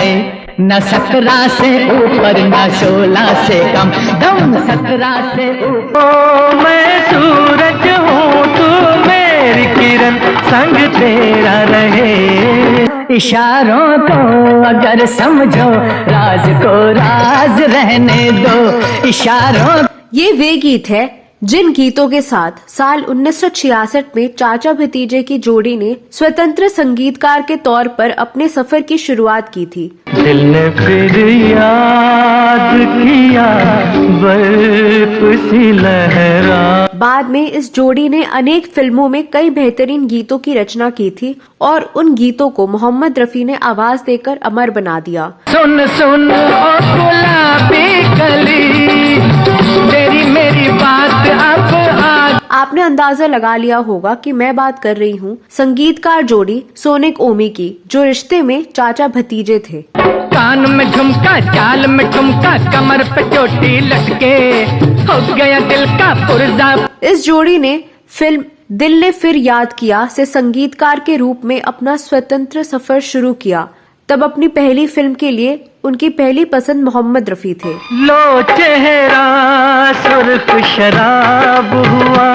है, न 17 से ऊपर न 16 से कम, दम 17 से ऊपर। मैं सूरज हूँ तू मेरी किरण, संग तेरा रहे। इशारों को अगर समझो, राज को राज रहने दो। इशारों। ये वे गीत है जिन गीतों के साथ साल 1966 में चाचा भतीजे की जोड़ी ने स्वतंत्र संगीतकार के तौर पर अपने सफर की शुरुआत की थी। दिल ने फिर याद किया, बर्फ सी लहरा। बाद में इस जोड़ी ने अनेक फिल्मों में कई बेहतरीन गीतों की रचना की थी और उन गीतों को मोहम्मद रफी ने आवाज देकर अमर बना दिया। सुन सुन ओ गुलाबी कली, तेरी मेरी बात अब आज। आपने अंदाजा लगा लिया होगा कि मैं बात कर रही हूँ संगीतकार जोड़ी सोनिक ओमी की, जो रिश्ते में चाचा भतीजे थे। कान में झुमका, चाल में ठुमका, कमर पे चोटी लटके, हो गया दिल का पुर्जा। इस जोड़ी ने फिल्म दिल ने फिर याद किया से संगीतकार के रूप में अपना स्वतंत्र सफर शुरू किया। तब अपनी पहली फिल्म के लिए उनकी पहली पसंद मोहम्मद रफी थे। लो चेहरा सुर्ख शराब हुआ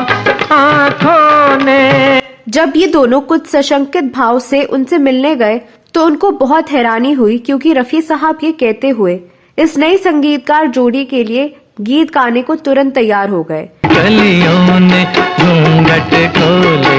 आँखों ने। जब ये दोनों कुछ सशंकित भाव से उनसे मिलने गए तो उनको बहुत हैरानी हुई, क्योंकि रफी साहब ये कहते हुए इस नई संगीतकार जोड़ी के लिए गीत गाने को तुरंत तैयार हो गए। कलियों ने घूंघट खोले,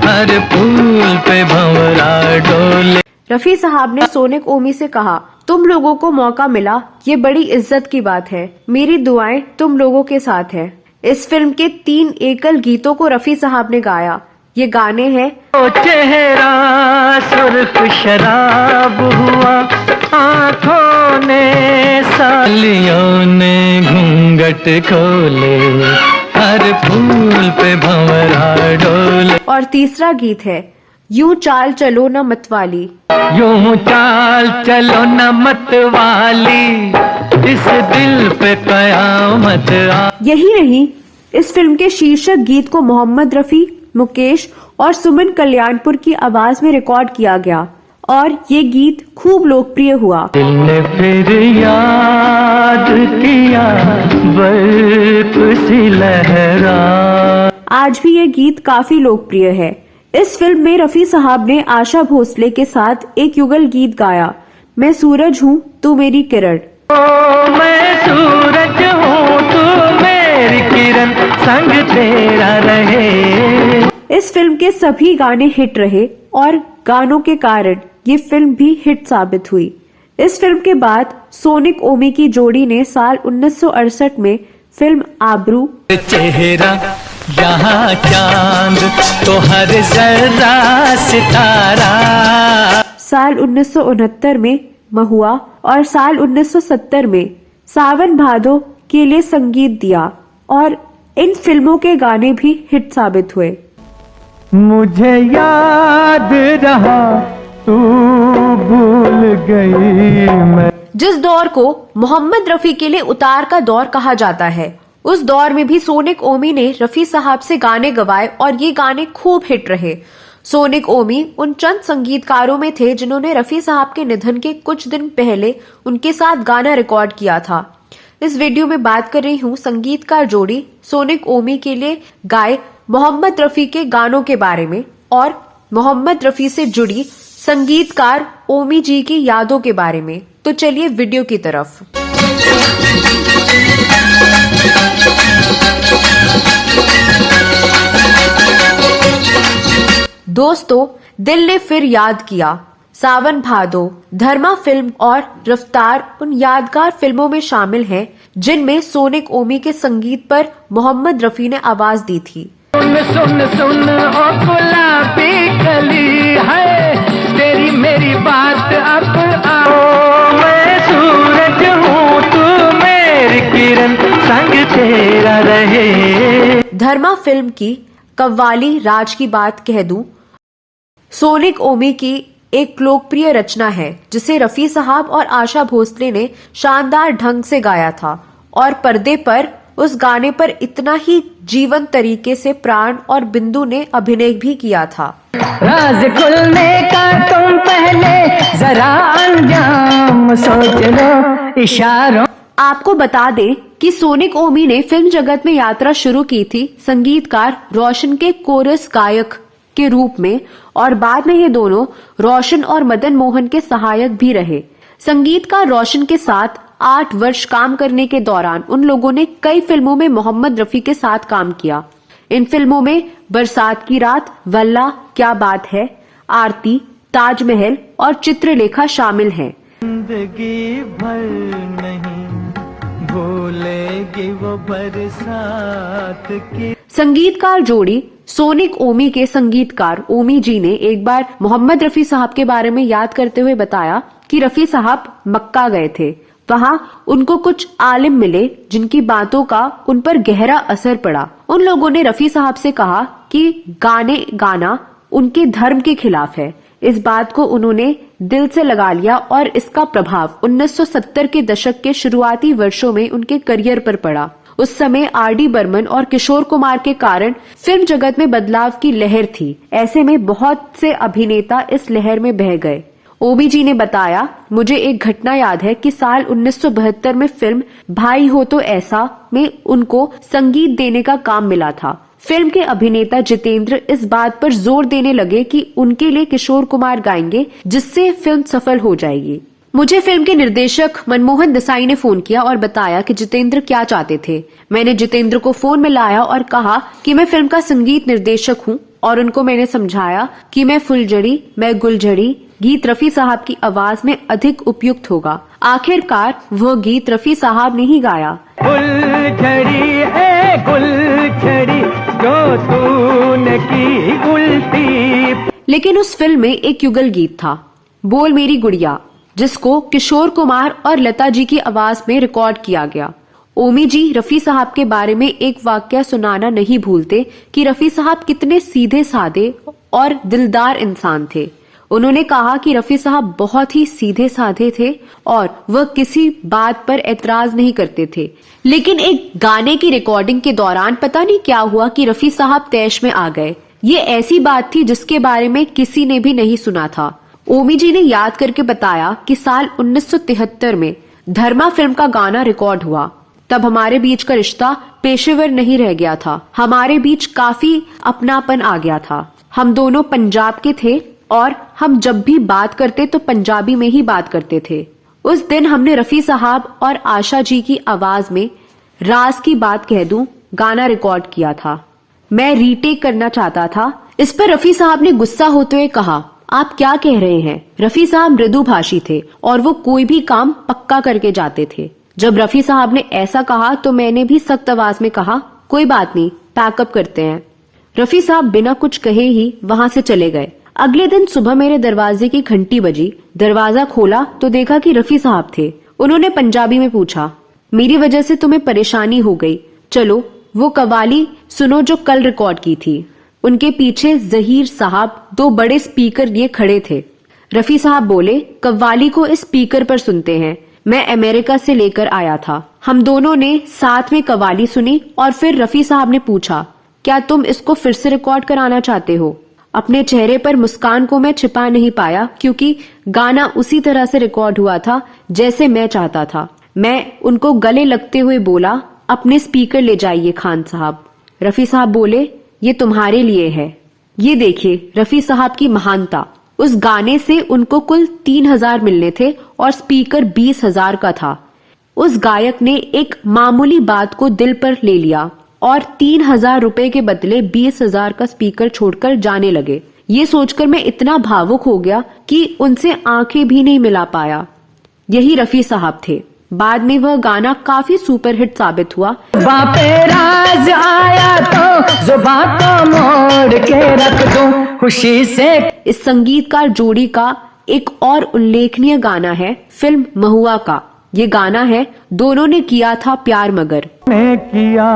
हर फूल पे भंवरा डोले। रफी साहब ने सोनिक ओमी से कहा, तुम लोगों को मौका मिला, ये बड़ी इज्जत की बात है, मेरी दुआएं तुम लोगों के साथ है। इस फिल्म के 3 एकल गीतों को रफी साहब ने गाया। ये गाने हैं ओ चेहरा सुर्ख शराब हुआ आँखों ने, सालियों ने घूंघट खोले, हर फूल पे भंवरा डोले। और तीसरा गीत है यूं चाल चलो न मतवाली। यूं चाल चलो न मतवाली, इस दिल पे कयामत आ। यही नहीं, इस फिल्म के शीर्षक गीत को मोहम्मद रफी, मुकेश और सुमन कल्याणपुर की आवाज में रिकॉर्ड किया गया और ये गीत खूब लोकप्रिय हुआ। दिल ने फिर याद किया, बर्फ सी लहरा। आज भी ये गीत काफी लोकप्रिय है। इस फिल्म में रफी साहब ने आशा भोसले के साथ एक युगल गीत गाया, मैं सूरज हूँ तू मेरी किरण। ओ मैं सूरज हूँ तू मेरी किरण, संग तेरा रहे। इस फिल्म के सभी गाने हिट रहे और गानों के कारण ये फिल्म भी हिट साबित हुई। इस फिल्म के बाद सोनिक ओमी की जोड़ी ने साल 1968 में फिल्म आबरू, चेहरा यहाँ चांद तो हर जर्रा सितारा, साल 1969 में महुआ और साल 1970 में सावन भादो के लिए संगीत दिया और इन फिल्मों के गाने भी हिट साबित हुए। मुझे याद रहा तू भूल गई मैं। जिस दौर को मोहम्मद रफी के लिए उतार का दौर कहा जाता है, उस दौर में भी सोनिक ओमी ने रफी साहब से गाने गवाए और ये गाने खूब हिट रहे। सोनिक ओमी उन चंद संगीतकारों में थे जिन्होंने रफी साहब के निधन के कुछ दिन पहले उनके साथ गाना रिकॉर्ड किया था। इस वीडियो में बात कर रही हूँ संगीतकार जोड़ी सोनिक ओमी के लिए गाए मोहम्मद रफी के गानों के बारे में और मोहम्मद रफी से जुड़ी संगीतकार ओमी जी की यादों के बारे में। तो चलिए वीडियो की तरफ। दोस्तों, दिल ने फिर याद किया, सावन भादो, धर्मा फिल्म और रफ्तार उन यादगार फिल्मों में शामिल हैं जिनमें सोनिक ओमी के संगीत पर मोहम्मद रफी ने आवाज दी थी। सुन सुन सुन ओ गुलाबी कली है, तेरी मेरी बात अब आओ। मैं सूरज हूँ तू मेरी किरण, संग तेरा रहे। धर्मा फिल्म की कव्वाली राज की बात कह दूं, सोनिक ओमी की एक लोकप्रिय रचना है जिसे रफी साहब और आशा भोसले ने शानदार ढंग से गाया था और पर्दे पर उस गाने पर इतना ही जीवंत तरीके से प्राण और बिंदु ने अभिनय भी किया था। राज खुलने का तुम पहले जरा अंजाम सोच लो इशारों। आपको बता दें कि सोनिक ओमी ने फिल्म जगत में यात्रा शुरू की थी संगीतकार रोशन के कोरस गायक के रूप में, और बाद में ये दोनों रोशन और मदन मोहन के सहायक भी रहे। संगीतकार रोशन के साथ 8 वर्ष काम करने के दौरान उन लोगों ने कई फिल्मों में मोहम्मद रफी के साथ काम किया। इन फिल्मों में बरसात की रात, वल्ला, क्या बात है, आरती, ताजमहल और चित्रलेखा शामिल हैं। जिंदगी भर नहीं भूलेगी वो बरसात की। संगीतकार जोड़ी सोनिक ओमी के संगीतकार ओमी जी ने एक बार मोहम्मद रफी साहब के बारे में याद करते हुए बताया कि रफी साहब मक्का गए थे। वहां उनको कुछ आलिम मिले जिनकी बातों का उन पर गहरा असर पड़ा। उन लोगों ने रफी साहब से कहा कि गाने गाना उनके धर्म के खिलाफ है। इस बात को उन्होंने दिल से लगा लिया और इसका प्रभाव 1970 के दशक के शुरुआती वर्षों में उनके करियर पर पड़ा। उस समय आर.डी. बर्मन और किशोर कुमार के कारण फिल्म जगत में बदलाव की लहर थी। ऐसे में बहुत से अभिनेता इस लहर में बह गए। ओमी जी ने बताया, मुझे एक घटना याद है कि साल 1972 में फिल्म भाई हो तो ऐसा में उनको संगीत देने का काम मिला था। फिल्म के अभिनेता जितेंद्र इस बात पर जोर देने लगे कि उनके लिए किशोर कुमार गाएंगे, जिससे फिल्म सफल हो जाएगी। मुझे फिल्म के निर्देशक मनमोहन देसाई ने फोन किया और बताया कि जितेंद्र क्या चाहते थे। मैंने जितेंद्र को फोन में लाया और कहा कि मैं फिल्म का संगीत निर्देशक हूँ, और उनको मैंने समझाया कि मैं फुलझड़ी, मैं गुलझड़ी गीत रफी साहब की आवाज में अधिक उपयुक्त होगा। आखिरकार वह गीत रफी साहब ने ही गाया। गुलझड़ी है गुलझड़ी जो तूने की उल्टी। लेकिन उस फिल्म में एक युगल गीत था, बोल मेरी गुड़िया, जिसको किशोर कुमार और लता जी की आवाज में रिकॉर्ड किया गया। ओमी जी रफी साहब के बारे में एक वाकया सुनाना नहीं भूलते कि रफी साहब कितने सीधे साधे और दिलदार इंसान थे। उन्होंने कहा कि रफी साहब बहुत ही सीधे साधे थे और वह किसी बात पर एतराज नहीं करते थे। लेकिन एक गाने की रिकॉर्डिंग के दौरान पता नहीं क्या हुआ कि रफी साहब तैश में आ गए। ये ऐसी बात थी जिसके बारे में किसी ने भी नहीं सुना था। ओमी जी ने याद करके बताया कि साल 1973 में धर्मा फिल्म का गाना रिकॉर्ड हुआ। तब हमारे बीच का रिश्ता पेशेवर नहीं रह गया था, हमारे बीच काफी अपनापन आ गया था। हम दोनों पंजाब के थे और हम जब भी बात करते तो पंजाबी में ही बात करते थे। उस दिन हमने रफी साहब और आशा जी की आवाज में राज की बात कह दूं गाना रिकॉर्ड किया था। मैं रीटेक करना चाहता था। इस पर रफी साहब ने गुस्सा होते हुए कहा, आप क्या कह रहे हैं? रफी साहब मृदुभाषी थे और वो कोई भी काम पक्का करके जाते थे। जब रफी साहब ने ऐसा कहा तो मैंने भी सख्त आवाज में कहा, कोई बात नहीं, पैकअप करते हैं। रफी साहब बिना कुछ कहे ही वहां से चले गए। अगले दिन सुबह मेरे दरवाजे की घंटी बजी। दरवाजा खोला तो देखा कि रफी साहब थे। उन्होंने पंजाबी में पूछा, मेरी वजह से तुम्हें परेशानी हो गई, चलो वो कव्वाली सुनो जो कल रिकॉर्ड की थी। उनके पीछे जहीर साहब 2 बड़े स्पीकर लिए खड़े थे। रफी साहब बोले, कव्वाली को इस स्पीकर पर सुनते हैं, मैं अमेरिका से लेकर आया था। हम दोनों ने साथ में कव्वाली सुनी और फिर रफी साहब ने पूछा, क्या तुम इसको फिर से रिकॉर्ड कराना चाहते हो? अपने चेहरे पर मुस्कान को मैं छिपा नहीं पाया क्योंकि गाना उसी तरह से रिकॉर्ड हुआ था जैसे मैं चाहता था। मैं उनको गले लगते हुए बोला, अपने स्पीकर ले जाइए खान साहब। रफी साहब बोले, ये तुम्हारे लिए है। ये देखिए रफी साहब की महानता। उस गाने से उनको कुल 3000 मिलने थे और स्पीकर 20,000 का था। उस गायक ने एक मामूली बात को दिल पर ले लिया और 3000 रुपए के बदले 20,000 का स्पीकर छोड़कर जाने लगे। ये सोचकर मैं इतना भावुक हो गया कि उनसे आंखें भी नहीं मिला पाया। यही रफी साहब थे। बाद में वह गाना काफी सुपरहिट साबित हुआ। बापे राज आया तो जुबां को मोड़ के रख दूं खुशी से। इस संगीतकार जोड़ी का एक और उल्लेखनीय गाना है फिल्म महुआ का। ये गाना है, दोनों ने किया था प्यार मगर। ने किया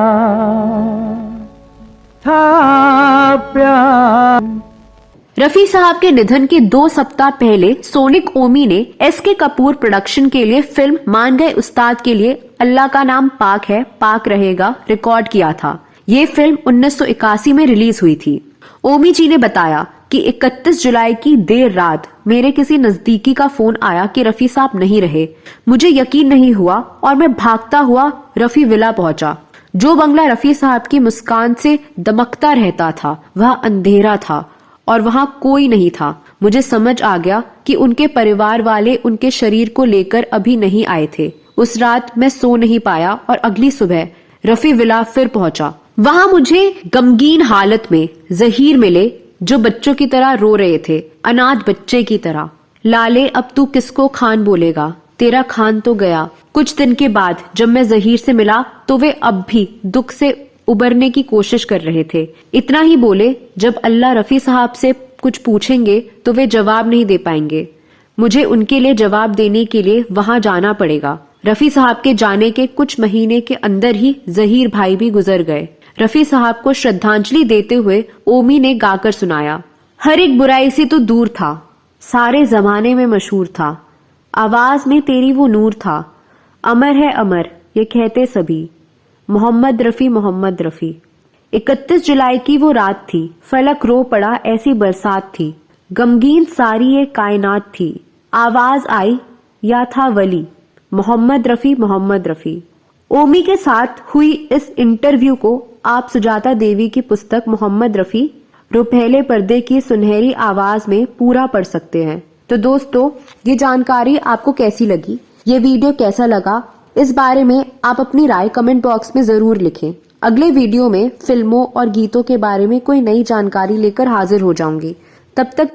था प्यार। रफी साहब के निधन के 2 सप्ताह पहले सोनिक ओमी ने एस.के. कपूर प्रोडक्शन के लिए फिल्म मान गए उस्ताद के लिए अल्लाह का नाम पाक है पाक रहेगा रिकॉर्ड किया था। ये फिल्म 1981 में रिलीज हुई थी। ओमी जी ने बताया कि 31 जुलाई की देर रात मेरे किसी नजदीकी का फोन आया कि रफी साहब नहीं रहे। मुझे यकीन नहीं हुआ और मैं भागता हुआ रफी विला पहुंचा। जो बंगला रफी साहब की मुस्कान से दमकता रहता था वह अंधेरा था और वहां कोई नहीं था। मुझे समझ आ गया कि उनके परिवार वाले उनके शरीर को लेकर अभी नहीं आए थे। उस रात मैं सो नहीं पाया और अगली सुबह रफी विला फिर पहुंचा। वहां मुझे गमगीन हालत में जहीर मिले, जो बच्चों की तरह रो रहे थे, अनाथ बच्चे की तरह। लाले अब तू किसको खान बोलेगा, तेरा खान तो गया। कुछ दिन के बाद जब मैं जहीर से मिला तो वे अब भी दुख से उबरने की कोशिश कर रहे थे। इतना ही बोले, जब अल्लाह रफी साहब से कुछ पूछेंगे तो वे जवाब नहीं दे पाएंगे। मुझे उनके लिए जवाब देने के लिए वहां जाना पड़ेगा। रफी साहब के जाने के कुछ महीने के अंदर ही जहीर भाई भी गुजर गए। रफी साहब को श्रद्धांजलि देते हुए ओमी ने गाकर सुनाया, हर एक बुराई से तो दूर था, सारे जमाने में मशहूर था, आवाज में तेरी वो नूर था, अमर है अमर ये कहते सभी, मोहम्मद रफी मोहम्मद रफी। 31 जुलाई की वो रात थी, फलक रो पड़ा ऐसी बरसात थी, गमगीन सारी ये कायनात थी, आवाज आई या था वली, मोहम्मद रफी मोहम्मद रफी। ओमी के साथ हुई इस इंटरव्यू को आप सुजाता देवी की पुस्तक मोहम्मद रफी रुपहले पर्दे की सुनहरी आवाज में पूरा पढ़ सकते हैं। तो दोस्तों, ये जानकारी आपको कैसी लगी, ये वीडियो कैसा लगा, इस बारे में आप अपनी राय कमेंट बॉक्स में जरूर लिखें। अगले वीडियो में फिल्मों और गीतों के बारे में कोई नई जानकारी लेकर हाजिर हो जाऊंगी। तब तक